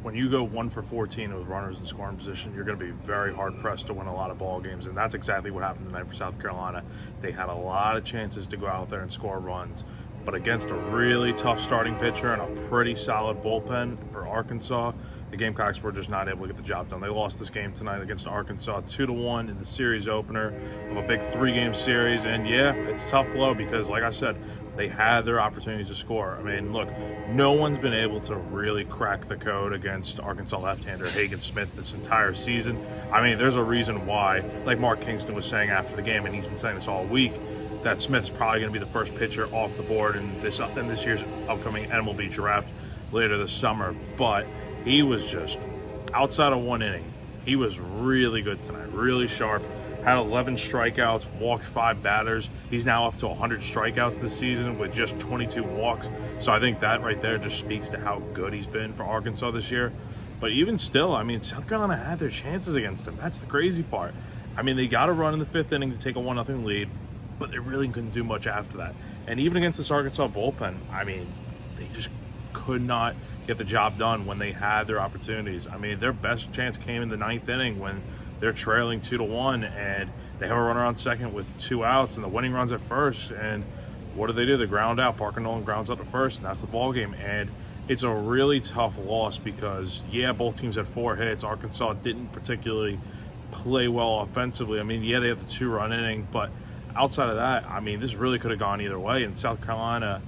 when you go 1 for 14 with runners in scoring position, you're going to be very hard pressed to win a lot of ball games, and that's exactly what happened tonight for South Carolina. They had a lot of chances to go out there and score runs, but against a really tough starting pitcher and a pretty solid bullpen for Arkansas, the Gamecocks were just not able to get the job done. They lost this game tonight against Arkansas 2-1 in the series opener of a big 3-game series. And yeah, it's a tough blow because, like I said, they had their opportunities to score. I mean, look, no one's been able to really crack the code against Arkansas left-hander Hagen Smith this entire season. I mean, there's a reason why, like Mark Kingston was saying after the game, and he's been saying this all week, that Smith's probably going to be the first pitcher off the board in this year's upcoming MLB draft later this summer. But he was just, outside of 1 inning, he was really good tonight, really sharp. Had 11 strikeouts, walked 5 batters. He's now up to 100 strikeouts this season with just 22 walks. So I think that right there just speaks to how good he's been for Arkansas this year. But even still, I mean, South Carolina had their chances against him. That's the crazy part. I mean, they got a run in the 5th inning to take a 1-0 lead, but they really couldn't do much after that. And even against this Arkansas bullpen, I mean, they just could not get the job done when they had their opportunities. I mean, their best chance came in the 9th inning when they're trailing 2-1, and they have a runner on second with 2 outs, and the winning run's at first. And what do? They ground out. Parker Nolan grounds out to first, and that's the ball game. And it's a really tough loss because, yeah, both teams had 4 hits. Arkansas didn't particularly play well offensively. I mean, yeah, they had the 2-run inning, but outside of that, I mean, this really could have gone either way. And South Carolina,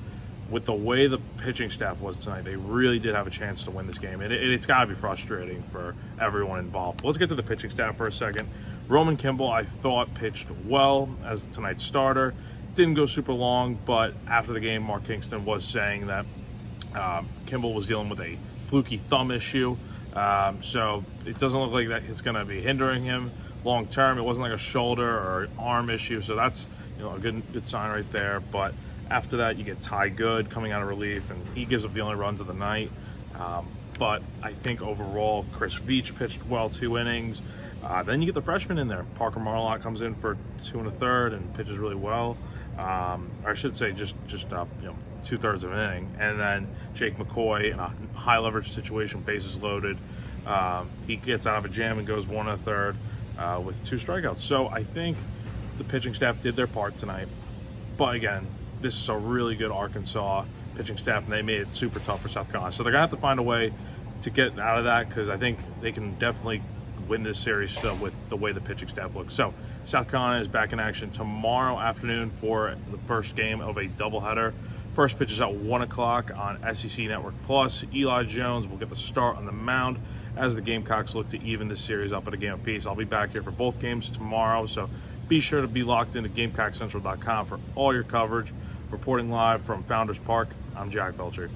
with the way the pitching staff was tonight, they really did have a chance to win this game. And it's got to be frustrating for everyone involved. Let's get to the pitching staff for a second. Roman Kimball, I thought, pitched well as tonight's starter. Didn't go super long, but after the game, Mark Kingston was saying that Kimball was dealing with a fluky thumb issue. So it doesn't look like that it's going to be hindering him long term. It wasn't like a shoulder or arm issue, so that's, you know, a good sign right there. But after that, you get Ty Good coming out of relief, and he gives up the only runs of the night. But I think overall, Chris Veach pitched well 2 innings. Then you get the freshman in there. Parker Marlock comes in for 2 1/3 and pitches really well. Or I should say just 2/3 of an inning. And then Jake McCoy in a high leverage situation, bases loaded. He gets out of a jam and goes 1 1/3 with 2 strikeouts. So I think the pitching staff did their part tonight. But again, this is a really good Arkansas pitching staff, and they made it super tough for South Carolina. So they're going to have to find a way to get out of that, because I think they can definitely win this series still with the way the pitching staff looks. So South Carolina is back in action tomorrow afternoon for the first game of a doubleheader. First pitch is at 1 o'clock on SEC Network Plus. Eli Jones will get the start on the mound as the Gamecocks look to even this series up at a game apiece. I'll be back here for both games tomorrow, so be sure to be locked into GamecockCentral.com for all your coverage. Reporting live from Founders Park, I'm Jack Veltri.